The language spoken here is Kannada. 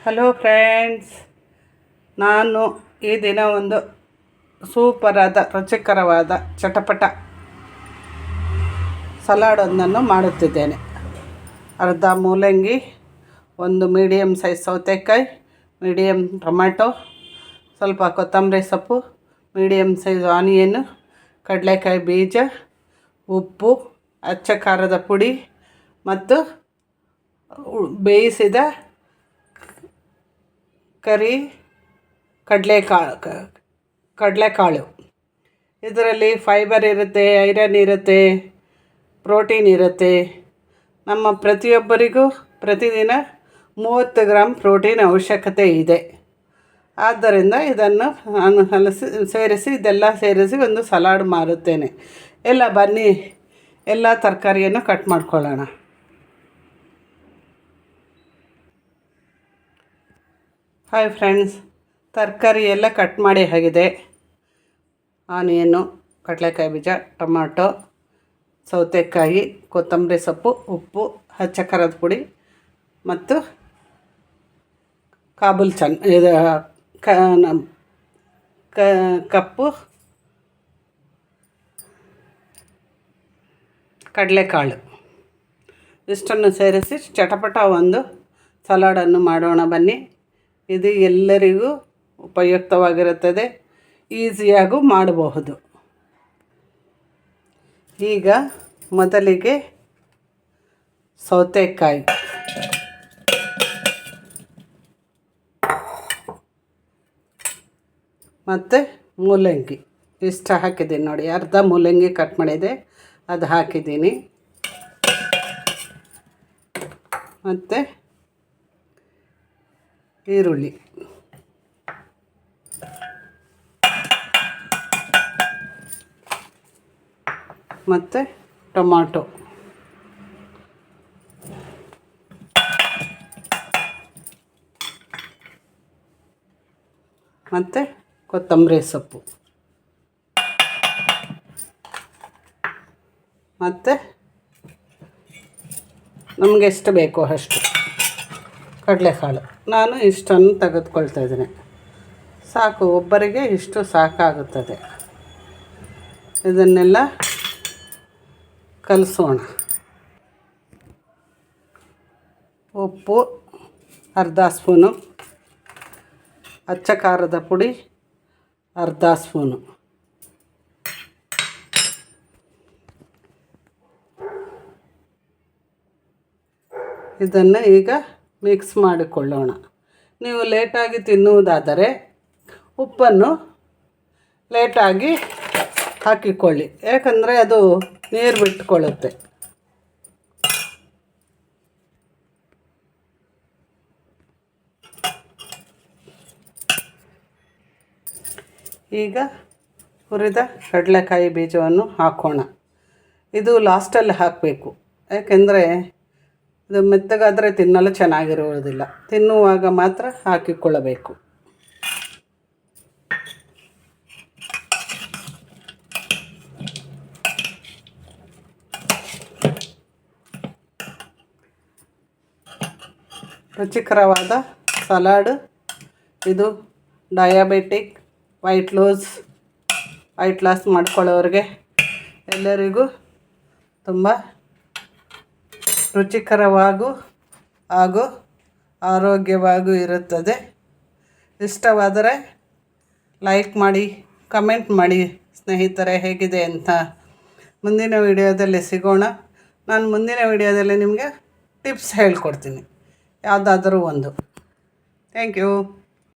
ಹಲೋ ಫ್ರೆಂಡ್ಸ್, ನಾನು ಈ ದಿನ ಒಂದು ಸೂಪರಾದ ರುಚಿಕರವಾದ ಚಟಪಟ ಸಲಾಡೊಂದನ್ನು ಮಾಡುತ್ತಿದ್ದೇನೆ. ಅರ್ಧ ಮೂಲಂಗಿ, ಒಂದು ಮೀಡಿಯಮ್ ಸೈಜ್ ಸೌತೆಕಾಯಿ, ಮೀಡಿಯಮ್ ಟೊಮ್ಯಾಟೊ, ಸ್ವಲ್ಪ ಕೊತ್ತಂಬರಿ ಸೊಪ್ಪು, ಮೀಡಿಯಮ್ ಸೈಜ್ ಆನಿಯನ್ನು, ಕಡಲೆಕಾಯಿ ಬೀಜ, ಉಪ್ಪು, ಅಚ್ಚ ಖಾರದ ಪುಡಿ ಮತ್ತು ಬೇಯಿಸಿದ ಕಡಲೆಕಾಳು. ಇದರಲ್ಲಿ ಫೈಬರ್ ಇರುತ್ತೆ, ಐರನ್ ಇರುತ್ತೆ, ಪ್ರೋಟೀನ್ ಇರುತ್ತೆ. ನಮ್ಮ ಪ್ರತಿಯೊಬ್ಬರಿಗೂ ಪ್ರತಿದಿನ 30 ಗ್ರಾಮ್ ಪ್ರೋಟೀನ್ ಅವಶ್ಯಕತೆ ಇದೆ. ಆದ್ದರಿಂದ ಇದನ್ನು ನಾನು ಇದೆಲ್ಲ ಸೇರಿಸಿ ಒಂದು ಸಲಾಡ್ ಮಾಡುತ್ತೇನೆ. ಎಲ್ಲ ಬನ್ನಿ, ಎಲ್ಲ ತರಕಾರಿಯನ್ನು ಕಟ್ ಮಾಡ್ಕೊಳ್ಳೋಣ. ಹಾಯ್ ಫ್ರೆಂಡ್ಸ್, ತರಕಾರಿ ಎಲ್ಲ ಕಟ್ ಮಾಡಿ ಆಗಿದೆ. ಆನಿಯನ್ನು, ಕಡಲೆಕಾಯಿ ಬೀಜ, ಟೊಮಾಟೊ, ಸೌತೆಕಾಯಿ, ಕೊತ್ತಂಬರಿ ಸೊಪ್ಪು, ಉಪ್ಪು, ಅಚ್ಚ ಖಾರದ ಪುಡಿ ಮತ್ತು ಕಾಬೂಲ್ ಇದು ಕಪ್ಪು ಕಡಲೆಕಾಳು ಇಷ್ಟನ್ನು ಸೇರಿಸಿ ಚಟಪಟ ಒಂದು ಸಲಾಡನ್ನು ಮಾಡೋಣ ಬನ್ನಿ. ಇದು ಎಲ್ಲರಿಗೂ ಉಪಯುಕ್ತವಾಗಿರುತ್ತದೆ, ಈಸಿಯಾಗೂ ಮಾಡಬಹುದು. ಈಗ ಮೊದಲಿಗೆ ಸೌತೆಕಾಯಿ ಮತ್ತು ಮೂಲಂಗಿ ಇಷ್ಟು ಹಾಕಿದ್ದೀನಿ ನೋಡಿ. ಅರ್ಧ ಮೂಲಂಗಿ ಕಟ್ ಮಾಡಿದೆ, ಅದು ಹಾಕಿದ್ದೀನಿ. ಮತ್ತು ಈರುಳ್ಳಿ, ಮತ್ತು ಟೊಮಾಟೊ, ಮತ್ತು ಕೊತ್ತಂಬರಿ ಸೊಪ್ಪು, ಮತ್ತು ನಮಗೆ ಎಷ್ಟು ಬೇಕೋ ಅಷ್ಟು ಕಡಲೆಕಾಳು. ನಾನು ಇಷ್ಟನ್ನು ತೆಗೆದುಕೊಳ್ತಾ ಇದ್ದೀನಿ. ಸಾಕು, ಒಬ್ಬರಿಗೆ ಇಷ್ಟು ಸಾಕಾಗುತ್ತದೆ. ಇದನ್ನೆಲ್ಲ ಕಲಸೋಣ. ಉಪ್ಪು ಅರ್ಧ ಸ್ಪೂನು, ಅಚ್ಚ ಖಾರದ ಪುಡಿ ಅರ್ಧ ಸ್ಪೂನು, ಇದನ್ನು ಈಗ ಮಿಕ್ಸ್ ಮಾಡಿಕೊಳ್ಳೋಣ. ನೀವು ಲೇಟಾಗಿ ತಿನ್ನುವುದಾದರೆ ಉಪ್ಪನ್ನು ಲೇಟಾಗಿ ಹಾಕಿಕೊಳ್ಳಿ, ಯಾಕಂದರೆ ಅದು ನೀರು ಬಿಟ್ಟುಕೊಳ್ಳುತ್ತೆ. ಈಗ ಹುರಿದ ಕಡಲೆಕಾಯಿ ಬೀಜವನ್ನು ಹಾಕೋಣ. ಇದು ಲಾಸ್ಟಲ್ಲಿ ಹಾಕಬೇಕು, ಯಾಕೆಂದರೆ ಇದು ಮೆತ್ತಗಾದರೆ ತಿನ್ನಲು ಚೆನ್ನಾಗಿರುವುದಿಲ್ಲ. ತಿನ್ನುವಾಗ ಮಾತ್ರ ಹಾಕಿಕೊಳ್ಳಬೇಕು. ರುಚಿಕರವಾದ ಸಲಾಡ್ ಇದು. ಡಯಾಬಿಟಿಕ್, ವೆಯ್ಟ್ ಲಾಸ್ ಮಾಡ್ಕೊಳ್ಳೋರಿಗೆ ಎಲ್ಲರಿಗೂ ತುಂಬ ರುಚಿಕರವಾಗೂ ಹಾಗೂ ಆರೋಗ್ಯವಾಗೂ ಇರುತ್ತದೆ. ಇಷ್ಟವಾದರೆ ಲೈಕ್ ಮಾಡಿ, ಕಮೆಂಟ್ ಮಾಡಿ ಸ್ನೇಹಿತರೆ ಹೇಗಿದೆ ಅಂತ. ಮುಂದಿನ ವಿಡಿಯೋದಲ್ಲಿ ಸಿಗೋಣ. ನಾನು ಮುಂದಿನ ವಿಡಿಯೋದಲ್ಲಿ ನಿಮಗೆ ಟಿಪ್ಸ್ ಹೇಳ್ಕೊಡ್ತೀನಿ, ಯಾವುದಾದರೂ ಒಂದು. Thank you.